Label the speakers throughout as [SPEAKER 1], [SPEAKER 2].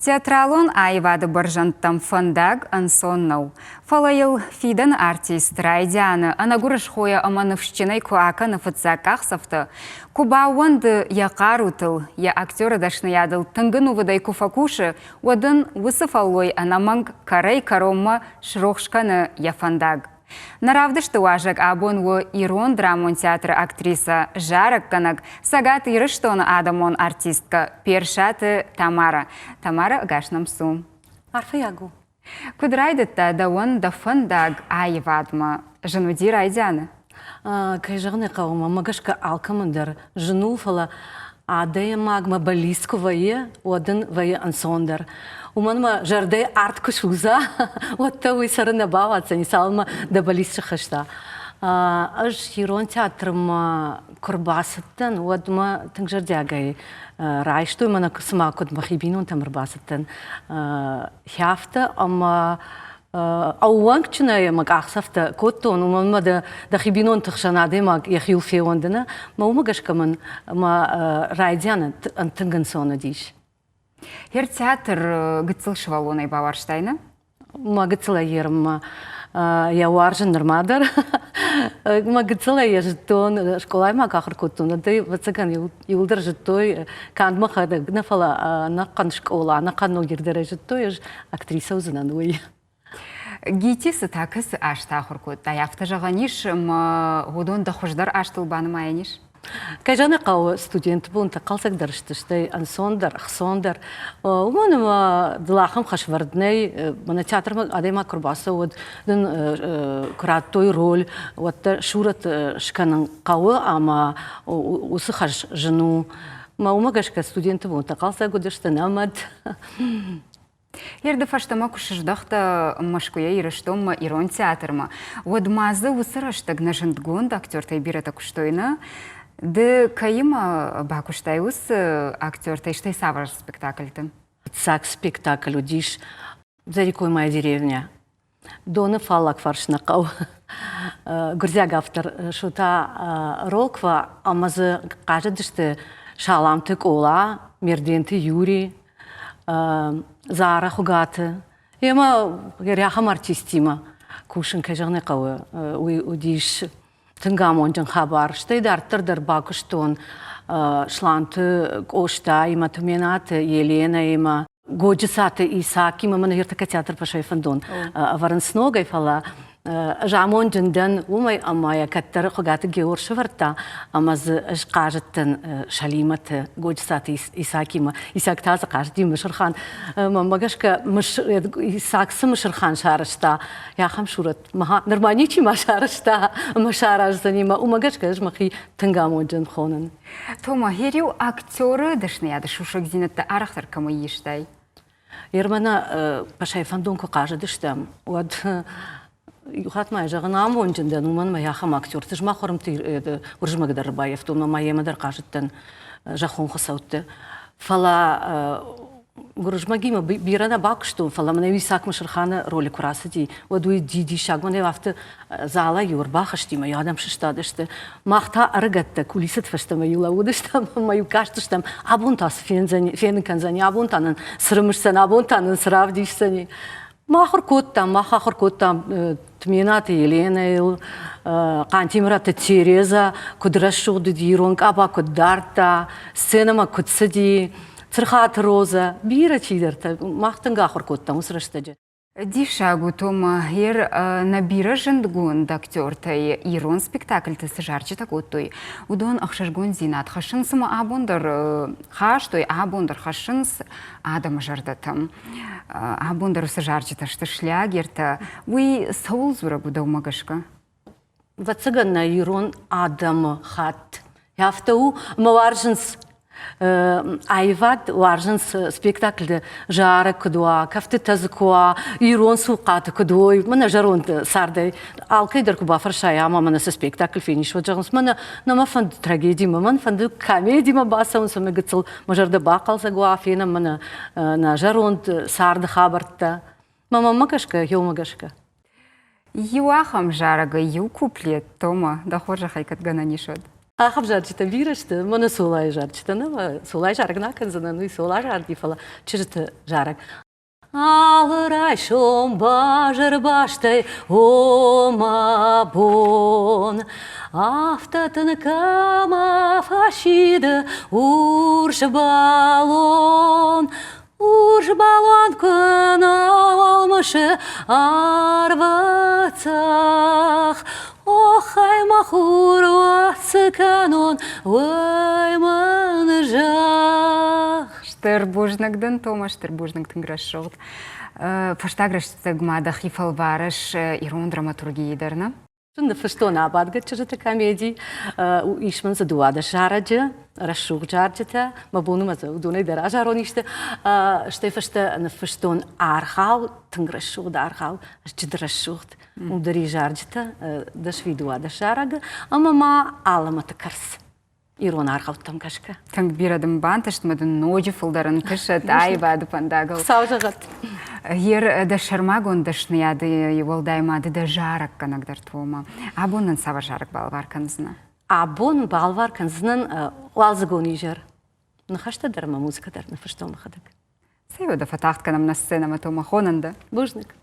[SPEAKER 1] Театралон айвады баржанттам фондаг ансоннау. Фалайыл фидан артист райдяны анагурыш хоя амановщиной куака на фацакахсавты. Кубауанды я карутыл, я актера дашнаядыл тынгын увыдай куфакуши, уадын высыфаллой анаманг карай каромма шрохшканы я фондаг. Наравдышты уажак абон Ирон драмон театр актриса Жарак канак сагат ирыштон адамон артистка першаты Тамара. Тамара гашнам сум.
[SPEAKER 2] Арфаягу.
[SPEAKER 1] Кудрайдытта дауан да фондаг айвадма. Женуди райдяны.
[SPEAKER 2] Кайжагны каума магашка алкамандар жену фала адая магма балиску вае один вае ансондар. Уманма жарды арт кушуза, вот то вы сарына баваться не салма да балисча хашта. Аж Ирон театрма курбасыттан, вот ма тынг жардягай райшту мана сама код махибинун там рбасыттан хяфта, ама ауанг чуная маг ахсафта коттон, уманма да хибинун тахшанады маг яхил феондана, ма умагашкаман ма райдяна антынгансона диш.
[SPEAKER 1] Хер театр гыцыл швалонай баварштайна?
[SPEAKER 2] Ма гыцыла ерма я уаржын нормадар. Ма гыцыла ежтон школай ма кахыр коттон. Дай вацаган юлдар жтой кандма хада гнафала наққан школа, наққан огердер жтой еш актриса узынан уй.
[SPEAKER 1] Гитисы такыс аштахыр кот. Аяфта жағаниш ма годон да хождар аштыл баны майниш?
[SPEAKER 2] Кайжаны қау студент бұнта қалсақ дарыштыштай ансондар, ақсондар. Уманыма дылақым қашварднай, мана театрма адайма күрбасы өд, дын күраттой роль, өтті шурат шқаның қауы, ама осы қаш жыну. Ма умагашка студенті бұнта қалсақ өдішті намад.
[SPEAKER 1] Ерді фаштама күшіждақты машкуя ирыштом Ирон театрма. Өдмазы ұсырыштық на жындгонд актертай бірата күштойны. Ды кайыма бакуштай ус актертай штай савар спектакльты?
[SPEAKER 2] Цак спектакль удиш за рекой моя деревня. Доны фалак фаршнақау. Гүрзяг автор шута роква амазы каждышты шаламтык ола, мерденті юри, зара хугаты. Ема геряхам артистима. Кушын кайжағны қауы удиш тынгамон жан хабар. Штайды арттырдар бакыштон шланты ошта, има туменаты Елена, има годжисаты Исаак, има мана хиртака театр пашай фандон. Варан сногай фала. Жамон жындан умай амая каттары хугаты геор шыварта, амазы кажыттын шалиматы годжисаты Исаакима. Исаак тазы кажды мышырхан. Магашка Исааксы мышырхан шарышта. Яхам шурат. Норманичи ма шарышта. Ма шарашзанима. Умагашка жмахи тынгамон жын хонын.
[SPEAKER 1] Тома, херю актеры дышнияды шушак зинетті арақтар камы ештай?
[SPEAKER 2] Ермана пашай фандонку кажыдыштам. Вот Юхатмай жағын амон жындан, уман ма яхам актер. Тыжма хорымты уржмагдар баев, тома маемадар кажыттан жахон қысаутты. Фала уржмагима бирана бакшту, фала мана Исаак мышырханы роли курасы ди. Вадуи диди шаг, мана вафты зала юр бахаштима, ядам шыштадышты. Махта аргатта, кулисат фаштама юла удыштам, маю каштыштам. Абунтас фенін канзани, абунтанын сырымышсан, абунтанын сыравдишсани. Махыр коттам, тменаты Елена, кантимраты Тереза, кудрашуды дирон, аба кударта, сценама кутсади, цирхат роза, бира чидерта, махтанга хыр коттам, усраштаджи.
[SPEAKER 1] Дишагу Тома, ер набира жындгон актертай Ирон спектакльты сыжарчы такоттой. Удон ақшашгон зинат хашынсыма абондар хаштой, абондар хашынс адам жардатым. Абондар сыжарчы ташты шлягерта. Уй саул зура буда умагашка?
[SPEAKER 2] Вацыганна Ирон адам хат. Яфтау маваржынс айвад варжынс спектакльді жары күдуа, кафты тазыкуа, Ирон суқаты күдуой, мына жарон сардай. Алкайдар күба фаршай, ама мына спектакль финиш ваджағынс. Мына нама фанды трагедима, мына фанды комедима басауын соме гыцыл. Мажарды бақалса гуа фена мына на жарон сарды хабартта. Мама магашка, ел магашка.
[SPEAKER 1] Юахам жарага, ю куплет, Тома, да хожа хайкат гана нишод.
[SPEAKER 2] Ахав жарчыта бирашты, мұны солай жарчытаны, солай жаргына кінзіні, солай жарди фала, чырты жарак. Алырай шом бажыр баштай ома бон, Автатын кама фашиды урж балон күн алмышы арвацах, Охай махур васы канон вайманы жах.
[SPEAKER 1] Штырбужнагдын, Тома штырбужнагдын грашот. Фаштаграшты гмадах и фалварыш ирон драматургиидерна.
[SPEAKER 2] Шында фыштон абадга чырыты комедий, ишман задуада жараджы, рашуг жарджыта, мабуну маза удунай дара жароништы, штай фышты на фыштон архау, тынграшугда архау, жыдрашугд, удари жарджыта, даш видуада жарага, ама аламата карс. Ирон архау там кашка.
[SPEAKER 1] Танк бирадым банташт мадын ноджи фылдарын кышат айвады пандагыл.
[SPEAKER 2] Саужагат.
[SPEAKER 1] Ер да шармагон дашнияды еволдаймады да жарак канагдар твома. Абоннан сава жарак балвар канзна.
[SPEAKER 2] Абон балвар канзнан лалзагони жар. Нахашта дарма музыка дар на фыштом хадак.
[SPEAKER 1] Сейва да фатахт канам на сцена матома хонанда.
[SPEAKER 2] Бужник.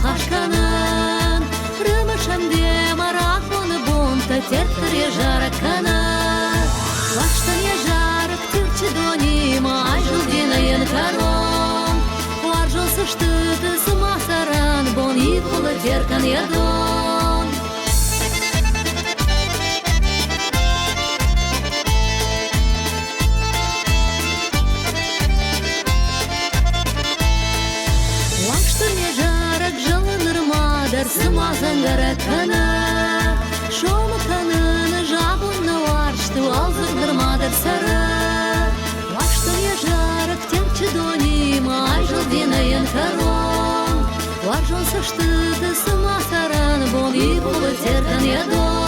[SPEAKER 3] Хашканан, рымышамде марак боны бонта тертыре жаракана. Лаштан я жарак тирчи донима, айжылдинайын карон. Ларжылсы штыты сымасаран, бон ипулы теркан ядон. Сымазангара кана, шомы каныны жабынны варшты, алзырдырмадыр сара. Лаштын я жарак терчі донима, айжылдинайын карон. Ларжон сыштыды сымасаран, бон ипулы теркан ядон.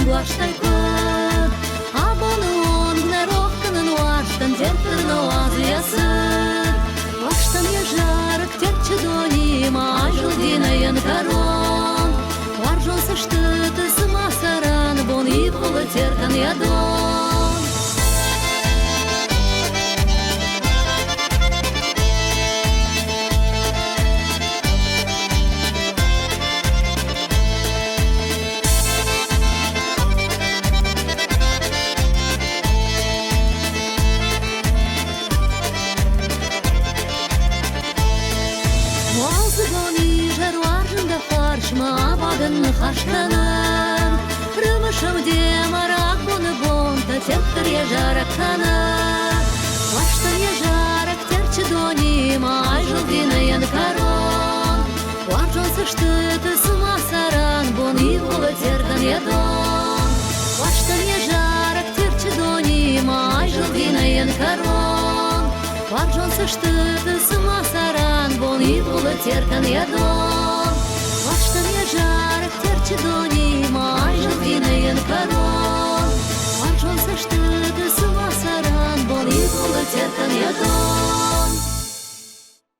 [SPEAKER 3] Лаштай кот, абоны он гнарок канын лаштан тертырны лазыясы. Лаштан я жарак терчі донима, айжылдинайын карон. Ларжон сыштыты сымасаран, бон ипулы теркан ядон. Хашканан, рымышамде марак боны бонта тертыр я жаракана. Лаштан я жарак терчі донима, айжылдинайын карон. Ларжон сыштыты сымасаран, бон ипулы теркан ядон. Лаштан я жарак терчі донима, айжылдинайын карон. Ларжон сыштыты сымасаран, бон ипулы теркан ядон. Лаштан я жарак терчі донима,